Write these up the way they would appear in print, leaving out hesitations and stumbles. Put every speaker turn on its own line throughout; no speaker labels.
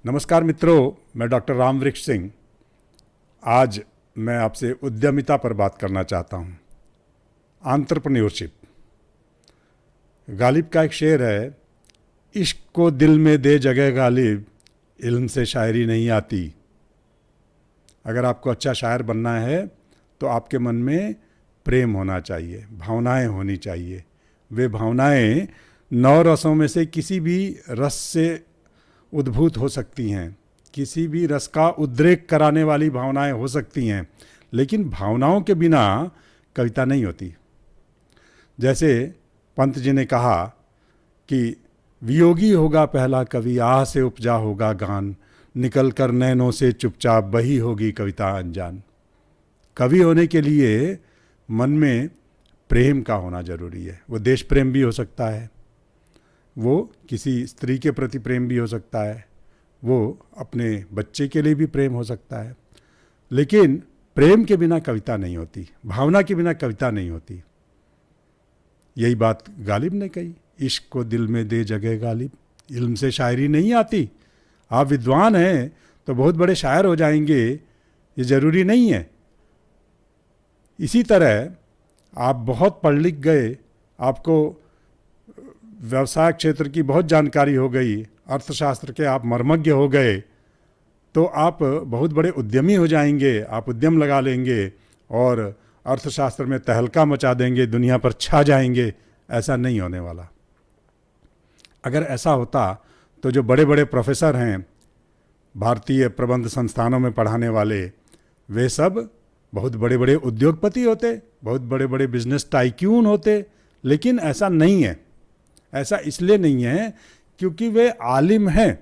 नमस्कार मित्रों, मैं डॉक्टर रामवृक्ष सिंह। आज मैं आपसे उद्यमिता पर बात करना चाहता हूँ। एंटरप्रेन्योरशिप। गालिब का एक शेर है, इश्क को दिल में दे जगह गालिब, इल्म से शायरी नहीं आती। अगर आपको अच्छा शायर बनना है तो आपके मन में प्रेम होना चाहिए, भावनाएं होनी चाहिए। वे भावनाएं 9 रसों में से किसी भी रस से उद्भूत हो सकती हैं, किसी भी रस का उद्रेक कराने वाली भावनाएं हो सकती हैं, लेकिन भावनाओं के बिना कविता नहीं होती। जैसे पंत जी ने कहा कि वियोगी होगा पहला कवि, आह से उपजा होगा गान, निकल कर नैनों से चुपचाप बही होगी कविता अनजान। कवि होने के लिए मन में प्रेम का होना जरूरी है। वो देश प्रेम भी हो सकता है, वो किसी स्त्री के प्रति प्रेम भी हो सकता है, वो अपने बच्चे के लिए भी प्रेम हो सकता है। लेकिन प्रेम के बिना कविता नहीं होती, भावना के बिना कविता नहीं होती। यही बात गालिब ने कही, इश्क को दिल में दे जगह गालिब, इल्म से शायरी नहीं आती। आप विद्वान हैं तो बहुत बड़े शायर हो जाएंगे, ये ज़रूरी नहीं है। इसी तरह आप बहुत पढ़ लिख गए, आपको व्यवसाय क्षेत्र की बहुत जानकारी हो गई, अर्थशास्त्र के आप मर्मज्ञ हो गए, तो आप बहुत बड़े उद्यमी हो जाएंगे। आप उद्यम लगा लेंगे और अर्थशास्त्र में तहलका मचा देंगे, दुनिया पर छा जाएंगे। ऐसा नहीं होने वाला। अगर ऐसा होता तो जो बड़े बड़े प्रोफेसर हैं भारतीय प्रबंध संस्थानों में पढ़ाने वाले, वे सब बहुत बड़े बड़े उद्योगपति होते, बहुत बड़े बड़े बिजनेस टाइक्यून होते। लेकिन ऐसा नहीं है। ऐसा इसलिए नहीं है क्योंकि वे आलिम हैं,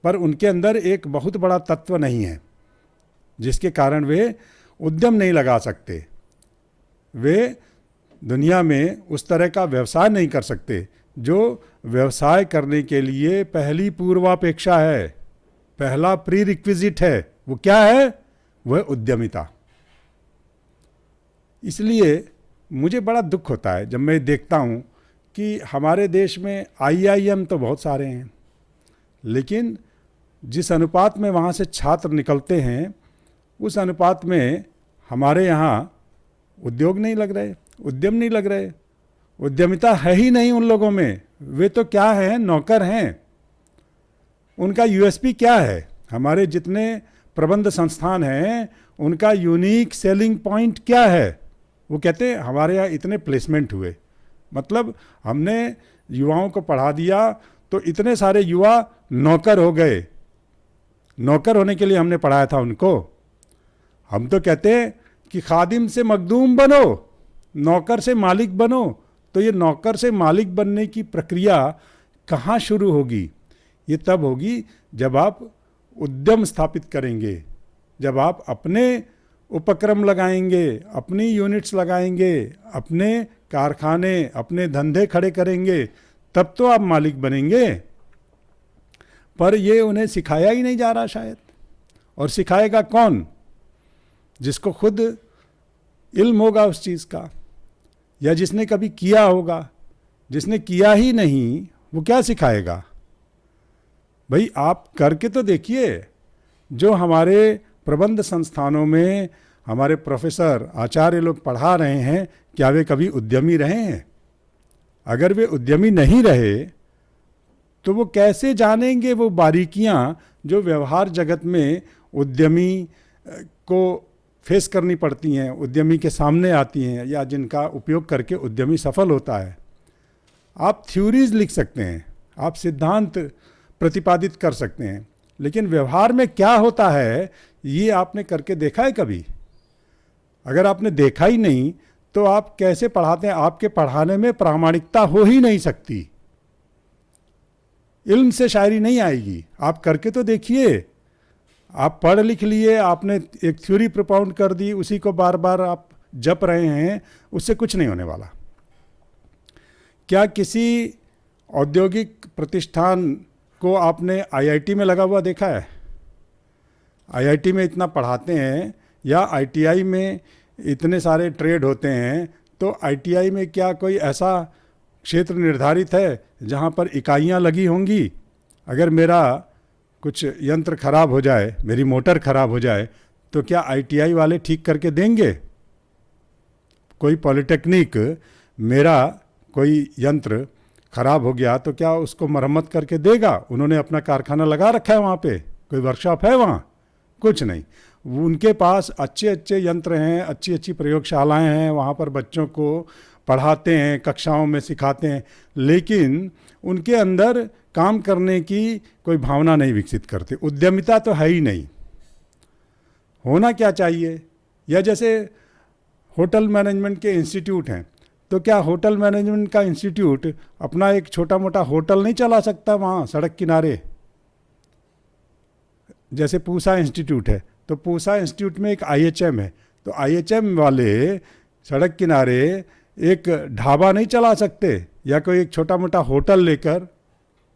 पर उनके अंदर एक बहुत बड़ा तत्व नहीं है जिसके कारण वे उद्यम नहीं लगा सकते। वे दुनिया में उस तरह का व्यवसाय नहीं कर सकते जो व्यवसाय करने के लिए पहली पूर्वापेक्षा है, पहला प्री रिक्विजिट है। वो क्या है? वह उद्यमिता। इसलिए मुझे बड़ा दुख होता है जब मैं देखता हूँ कि हमारे देश में IIM तो बहुत सारे हैं, लेकिन जिस अनुपात में वहाँ से छात्र निकलते हैं उस अनुपात में हमारे यहाँ उद्योग नहीं लग रहे, उद्यम नहीं लग रहे। उद्यमिता है ही नहीं उन लोगों में। वे तो क्या हैं? नौकर हैं। उनका USP क्या है? हमारे जितने प्रबंध संस्थान हैं उनका यूनिक सेलिंग पॉइंट क्या है? वो कहते हैं हमारे यहाँ इतने प्लेसमेंट हुए, मतलब हमने युवाओं को पढ़ा दिया तो इतने सारे युवा नौकर हो गए। नौकर होने के लिए हमने पढ़ाया था उनको। हम तो कहते हैं कि खादिम से मखदूम बनो, नौकर से मालिक बनो। तो ये नौकर से मालिक बनने की प्रक्रिया कहाँ शुरू होगी? ये तब होगी जब आप उद्यम स्थापित करेंगे, जब आप अपने उपक्रम लगाएंगे, अपनी यूनिट्स लगाएंगे, अपने कारखाने, अपने धंधे खड़े करेंगे, तब तो आप मालिक बनेंगे। पर ये उन्हें सिखाया ही नहीं जा रहा शायद। और सिखाएगा कौन? जिसको खुद इल्म होगा उस चीज़ का, या जिसने कभी किया होगा। जिसने किया ही नहीं वो क्या सिखाएगा? भाई आप करके तो देखिए। जो हमारे प्रबंध संस्थानों में हमारे प्रोफेसर, आचार्य लोग पढ़ा रहे हैं, क्या वे कभी उद्यमी रहे हैं? अगर वे उद्यमी नहीं रहे तो वो कैसे जानेंगे वो बारीकियां जो व्यवहार जगत में उद्यमी को फेस करनी पड़ती हैं, उद्यमी के सामने आती हैं, या जिनका उपयोग करके उद्यमी सफल होता है। आप थ्योरीज लिख सकते हैं, आप सिद्धांत प्रतिपादित कर सकते हैं, लेकिन व्यवहार में क्या होता है ये आपने करके देखा है कभी? अगर आपने देखा ही नहीं तो आप कैसे पढ़ाते हैं? आपके पढ़ाने में प्रामाणिकता हो ही नहीं सकती। इल्म से शायरी नहीं आएगी। आप करके तो देखिए। आप पढ़ लिख लिए, आपने एक थ्योरी प्रोपाउंड कर दी, उसी को बार बार आप जप रहे हैं, उससे कुछ नहीं होने वाला। क्या किसी औद्योगिक प्रतिष्ठान को आपने IIT में लगा हुआ देखा है? IIT में इतना पढ़ाते हैं, या ITI में इतने सारे ट्रेड होते हैं, तो ITI में क्या कोई ऐसा क्षेत्र निर्धारित है जहाँ पर इकाइयाँ लगी होंगी? अगर मेरा कुछ यंत्र खराब हो जाए, मेरी मोटर खराब हो जाए, तो क्या आईटीआई वाले ठीक करके देंगे? कोई पॉलिटेक्निक, मेरा कोई यंत्र खराब हो गया तो क्या उसको मरम्मत करके देगा? उन्होंने अपना कारखाना लगा रखा है वहाँ पे, कोई वर्कशॉप है वहाँ? कुछ नहीं। उनके पास अच्छे अच्छे यंत्र हैं, अच्छी अच्छी प्रयोगशालाएं हैं, वहाँ पर बच्चों को पढ़ाते हैं, कक्षाओं में सिखाते हैं, लेकिन उनके अंदर काम करने की कोई भावना नहीं विकसित करते। उद्यमिता तो है ही नहीं। होना क्या चाहिए? या जैसे होटल मैनेजमेंट के इंस्टीट्यूट हैं, तो क्या होटल मैनेजमेंट का इंस्टीट्यूट अपना एक छोटा मोटा होटल नहीं चला सकता वहाँ सड़क किनारे? जैसे पूसा इंस्टीट्यूट है, तो पूसा इंस्टीट्यूट में एक आईएचएम है, तो आईएचएम वाले सड़क किनारे एक ढाबा नहीं चला सकते? या कोई एक छोटा मोटा होटल लेकर,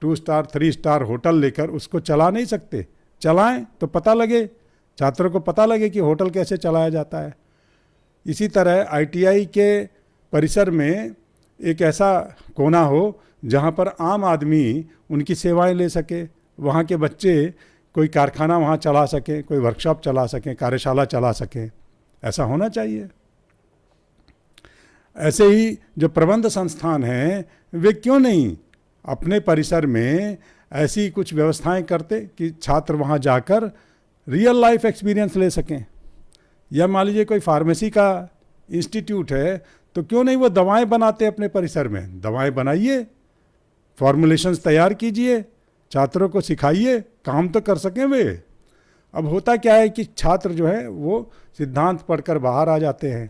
2 स्टार 3 स्टार होटल लेकर उसको चला नहीं सकते? चलाएं तो पता लगे, छात्रों को पता लगे कि होटल कैसे चलाया जाता है। इसी तरह आईटीआई के परिसर में एक ऐसा कोना हो जहाँ पर आम आदमी उनकी सेवाएं ले सके, वहाँ के बच्चे कोई कारखाना वहाँ चला सकें, कोई वर्कशॉप चला सकें, कार्यशाला चला सकें। ऐसा होना चाहिए। ऐसे ही जो प्रबंध संस्थान हैं, वे क्यों नहीं अपने परिसर में ऐसी कुछ व्यवस्थाएं करते कि छात्र वहाँ जाकर रियल लाइफ एक्सपीरियंस ले सकें? या मान लीजिए कोई फार्मेसी का इंस्टीट्यूट है, तो क्यों नहीं वो दवाएं बनाते अपने परिसर में? दवाएं बनाइए, फॉर्मुलेशंस तैयार कीजिए, छात्रों को सिखाइए, काम तो कर सकें वे। अब होता क्या है कि छात्र जो है वो सिद्धांत पढ़कर बाहर आ जाते हैं,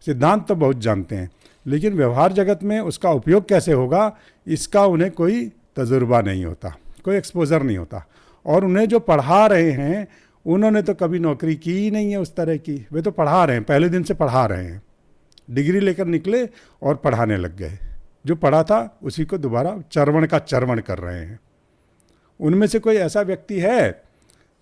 सिद्धांत तो बहुत जानते हैं, लेकिन व्यवहार जगत में उसका उपयोग कैसे होगा, इसका उन्हें कोई तजुर्बा नहीं होता, कोई एक्सपोजर नहीं होता। और उन्हें जो पढ़ा रहे हैं, उन्होंने तो कभी नौकरी की ही नहीं है उस तरह की। वे तो पढ़ा रहे हैं, पहले दिन से पढ़ा रहे हैं, डिग्री लेकर निकले और पढ़ाने लग गए। जो पढ़ा था उसी को दोबारा चरवण का चरवण कर रहे हैं। उनमें से कोई ऐसा व्यक्ति है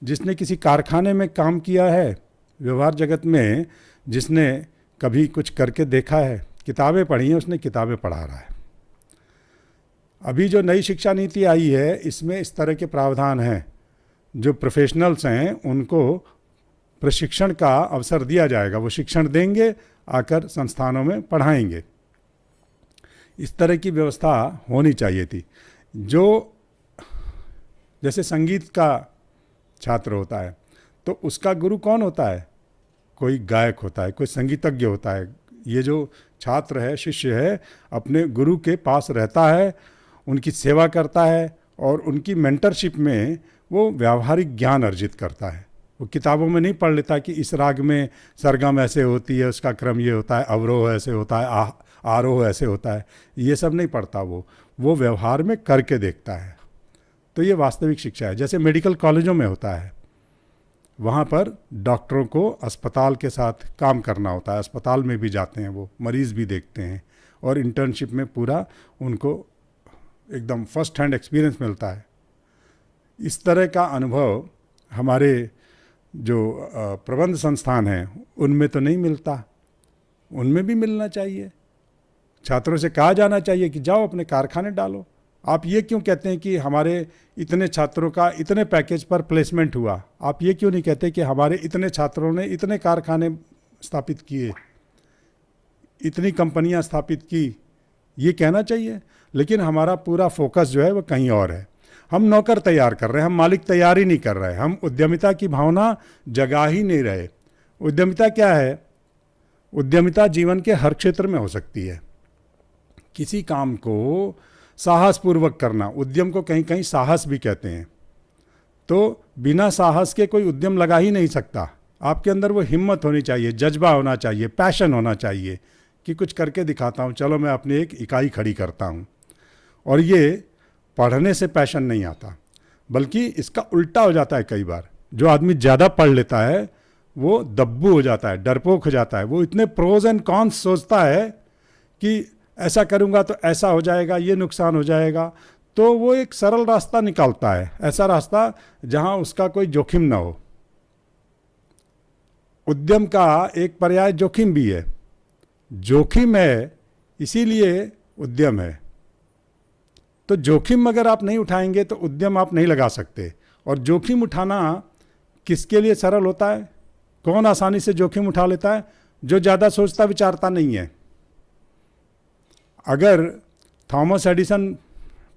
जिसने किसी कारखाने में काम किया है व्यवहार जगत में, जिसने कभी कुछ करके देखा है? किताबें पढ़ी हैं उसने, किताबें पढ़ा रहा है। अभी जो नई शिक्षा नीति आई है, इसमें इस तरह के प्रावधान हैं। जो प्रोफेशनल्स हैं उनको प्रशिक्षण का अवसर दिया जाएगा, वो शिक्षण देंगे, आकर संस्थानों में पढ़ाएंगे। इस तरह की व्यवस्था होनी चाहिए थी। जो जैसे संगीत का छात्र होता है, तो उसका गुरु कौन होता है? कोई गायक होता है, कोई संगीतज्ञ होता है। ये जो छात्र है, शिष्य है, अपने गुरु के पास रहता है, उनकी सेवा करता है और उनकी मेंटरशिप में वो व्यावहारिक ज्ञान अर्जित करता है। वो किताबों में नहीं पढ़ लेता कि इस राग में सरगम ऐसे होती है, उसका क्रम ये होता है, अवरोह ऐसे होता है, आरोह ऐसे होता है, ये सब नहीं पढ़ता। वो व्यवहार में करके देखता है। तो ये वास्तविक शिक्षा है। जैसे मेडिकल कॉलेजों में होता है, वहाँ पर डॉक्टरों को अस्पताल के साथ काम करना होता है, अस्पताल में भी जाते हैं, वो मरीज़ भी देखते हैं, और इंटर्नशिप में पूरा उनको एकदम फर्स्ट हैंड एक्सपीरियंस मिलता है। इस तरह का अनुभव हमारे जो प्रबंध संस्थान हैं उनमें तो नहीं मिलता। उनमें भी मिलना चाहिए। छात्रों से कहा जाना चाहिए कि जाओ अपने कारखाने डालो। आप ये क्यों कहते हैं कि हमारे इतने छात्रों का इतने पैकेज पर प्लेसमेंट हुआ? आप ये क्यों नहीं कहते कि हमारे इतने छात्रों ने इतने कारखाने स्थापित किए, इतनी कंपनियां स्थापित की? ये कहना चाहिए। लेकिन हमारा पूरा फोकस जो है वो कहीं और है। हम नौकर तैयार कर रहे हैं, हम मालिक तैयार ही नहीं कर रहे, हम उद्यमिता की भावना जगा ही नहीं रहे। उद्यमिता क्या है? उद्यमिता जीवन के हर क्षेत्र में हो सकती है। किसी काम को साहसपूर्वक करना, उद्यम को कहीं कहीं साहस भी कहते हैं। तो बिना साहस के कोई उद्यम लगा ही नहीं सकता। आपके अंदर वो हिम्मत होनी चाहिए, जज्बा होना चाहिए, पैशन होना चाहिए कि कुछ करके दिखाता हूँ, चलो मैं अपनी एक इकाई खड़ी करता हूँ। और ये पढ़ने से पैशन नहीं आता, बल्कि इसका उल्टा हो जाता है। कई बार जो आदमी ज़्यादा पढ़ लेता है वो दब्बू हो जाता है, डरपोक हो जाता है। वो इतने प्रोज एंड कॉन्स सोचता है कि ऐसा करूँगा तो ऐसा हो जाएगा, ये नुकसान हो जाएगा। तो वो एक सरल रास्ता निकालता है, ऐसा रास्ता जहाँ उसका कोई जोखिम ना हो। उद्यम का एक पर्याय जोखिम भी है। जोखिम है इसीलिए उद्यम है। तो जोखिम अगर आप नहीं उठाएंगे तो उद्यम आप नहीं लगा सकते। और जोखिम उठाना किसके लिए सरल होता है? कौन आसानी से जोखिम उठा लेता है? जो ज़्यादा सोचता विचारता नहीं है। अगर थॉमस एडिसन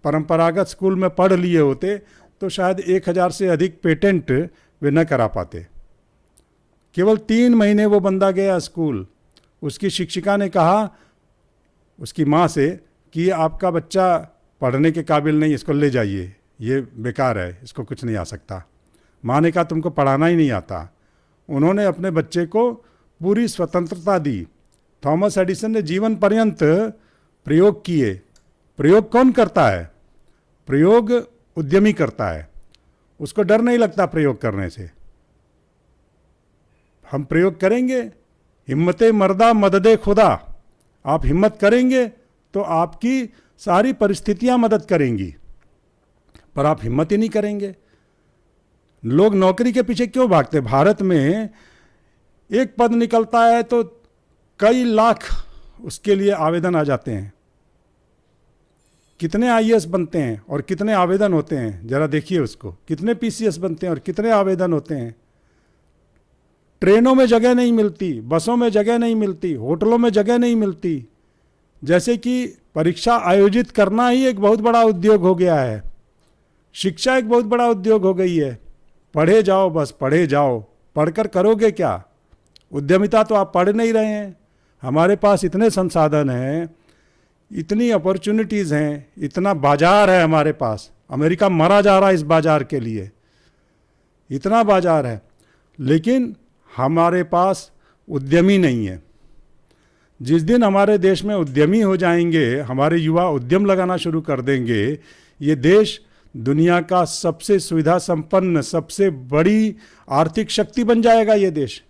परंपरागत स्कूल में पढ़ लिए होते तो शायद 1000 से अधिक पेटेंट वे न करा पाते। केवल 3 महीने वो बंदा गया स्कूल, उसकी शिक्षिका ने कहा उसकी माँ से कि ये आपका बच्चा पढ़ने के काबिल नहीं, इसको ले जाइए, ये बेकार है, इसको कुछ नहीं आ सकता। माँ ने कहा तुमको पढ़ाना ही नहीं आता। उन्होंने अपने बच्चे को पूरी स्वतंत्रता दी। थॉमस एडिसन ने जीवन पर्यंत प्रयोग किए। प्रयोग कौन करता है? प्रयोग उद्यमी करता है। उसको डर नहीं लगता प्रयोग करने से। हम प्रयोग करेंगे, हिम्मते मर्दा मददे खुदा। आप हिम्मत करेंगे तो आपकी सारी परिस्थितियां मदद करेंगी, पर आप हिम्मत ही नहीं करेंगे। लोग नौकरी के पीछे क्यों भागते? भारत में एक पद निकलता है तो कई लाख उसके लिए आवेदन आ जाते हैं। कितने आईएएस बनते हैं और कितने आवेदन होते हैं, जरा देखिए उसको। कितने पीसीएस बनते हैं और कितने आवेदन होते हैं। ट्रेनों में जगह नहीं मिलती, बसों में जगह नहीं मिलती, होटलों में जगह नहीं मिलती। जैसे कि परीक्षा आयोजित करना ही एक बहुत बड़ा उद्योग हो गया है। शिक्षा एक बहुत बड़ा उद्योग हो गई है। पढ़े जाओ, बस पढ़े जाओ। पढ़कर करोगे क्या? उद्यमिता तो आप पढ़ नहीं रहे हैं। हमारे पास इतने संसाधन हैं, इतनी अपॉर्चुनिटीज़ हैं, इतना बाजार है हमारे पास। अमेरिका मरा जा रहा है इस बाजार के लिए, इतना बाजार है, लेकिन हमारे पास उद्यमी नहीं है। जिस दिन हमारे देश में उद्यमी हो जाएंगे, हमारे युवा उद्यम लगाना शुरू कर देंगे, ये देश दुनिया का सबसे सुविधा संपन्न, सबसे बड़ी आर्थिक शक्ति बन जाएगा ये देश।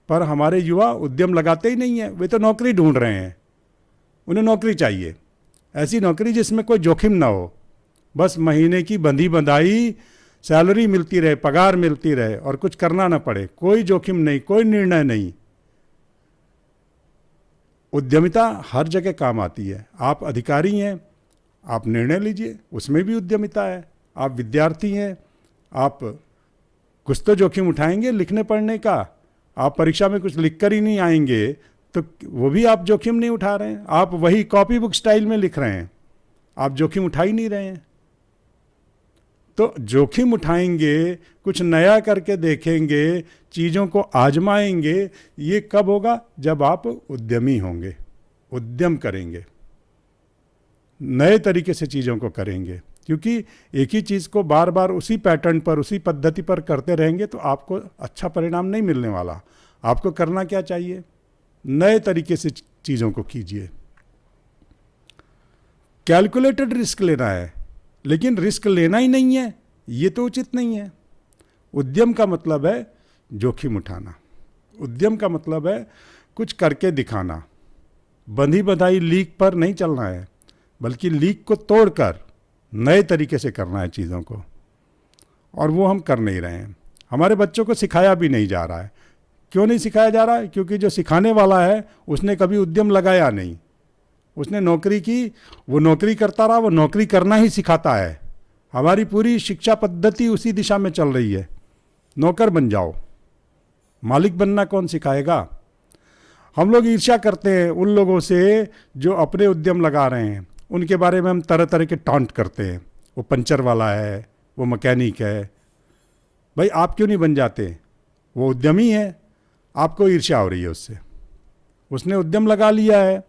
पर हमारे युवा उद्यम लगाते ही नहीं है। वे तो नौकरी ढूंढ रहे हैं। उन्हें नौकरी चाहिए, ऐसी नौकरी जिसमें कोई जोखिम ना हो। बस महीने की बंधी बंधाई सैलरी मिलती रहे, पगार मिलती रहे और कुछ करना ना पड़े। कोई जोखिम नहीं, कोई निर्णय नहीं। उद्यमिता हर जगह काम आती है। आप अधिकारी हैं, आप निर्णय लीजिए, उसमें भी उद्यमिता है। आप विद्यार्थी हैं, आप कुछ तो जोखिम उठाएंगे लिखने पढ़ने का। आप परीक्षा में कुछ लिख कर ही नहीं आएंगे तो वो भी आप जोखिम नहीं उठा रहे हैं। आप वही कॉपी बुक स्टाइल में लिख रहे हैं, आप जोखिम उठा ही नहीं रहे हैं। तो जोखिम उठाएंगे, कुछ नया करके देखेंगे, चीज़ों को आजमाएंगे। ये कब होगा? जब आप उद्यमी होंगे, उद्यम करेंगे, नए तरीके से चीज़ों को करेंगे। क्योंकि एक ही चीज़ को बार बार उसी पैटर्न पर, उसी पद्धति पर करते रहेंगे तो आपको अच्छा परिणाम नहीं मिलने वाला। आपको करना क्या चाहिए? नए तरीके से चीज़ों को कीजिए। कैलकुलेटेड रिस्क लेना है, लेकिन रिस्क लेना ही नहीं है, ये तो उचित नहीं है। उद्यम का मतलब है जोखिम उठाना। उद्यम का मतलब है कुछ करके दिखाना। बंधी बंधाई लीक पर नहीं चलना है, बल्कि लीक को तोड़कर नए तरीके से करना है चीज़ों को। और वो हम कर नहीं रहे हैं। हमारे बच्चों को सिखाया भी नहीं जा रहा है। क्यों नहीं सिखाया जा रहा है? क्योंकि जो सिखाने वाला है उसने कभी उद्यम लगाया नहीं। उसने नौकरी की, वो नौकरी करता रहा, वो नौकरी करना ही सिखाता है। हमारी पूरी शिक्षा पद्धति उसी दिशा में चल रही है। नौकर बन जाओ, मालिक बनना कौन सिखाएगा? हम लोग ईर्ष्या करते हैं उन लोगों से जो अपने उद्यम लगा रहे हैं। उनके बारे में हम तरह तरह के टॉन्ट करते हैं। वो पंचर वाला है, वो मैकेनिक है। भाई आप क्यों नहीं बन जाते? वो उद्यमी है, आपको ईर्ष्या हो रही है उससे। उसने उद्यम लगा लिया है,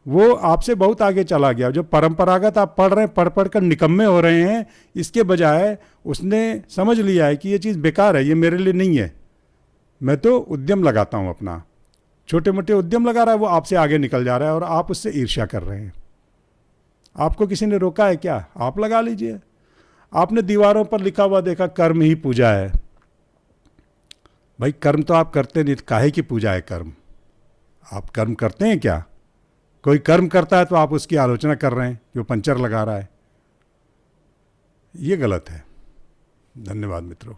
वो आपसे बहुत आगे चला गया। जो परंपरागत आप पढ़ रहे हैं, पढ़ पढ़ कर निकम्मे हो रहे हैं, इसके बजाय उसने समझ लिया है कि ये चीज़ बेकार है, ये मेरे लिए नहीं है, मैं तो उद्यम लगाता हूँ अपना। छोटे मोटे उद्यम लगा रहा है, वो आपसे आगे निकल जा रहा है और आप उससे ईर्ष्या कर रहे हैं। आपको किसी ने रोका है क्या? आप लगा लीजिए। आपने दीवारों पर लिखा हुआ देखा कर्म ही पूजा है। भाई कर्म तो आप करते नहीं, काहे की पूजा है कर्म? आप कर्म करते हैं क्या? कोई कर्म करता है तो आप उसकी आलोचना कर रहे हैं कि वो पंचर लगा रहा है। ये गलत है। धन्यवाद मित्रों।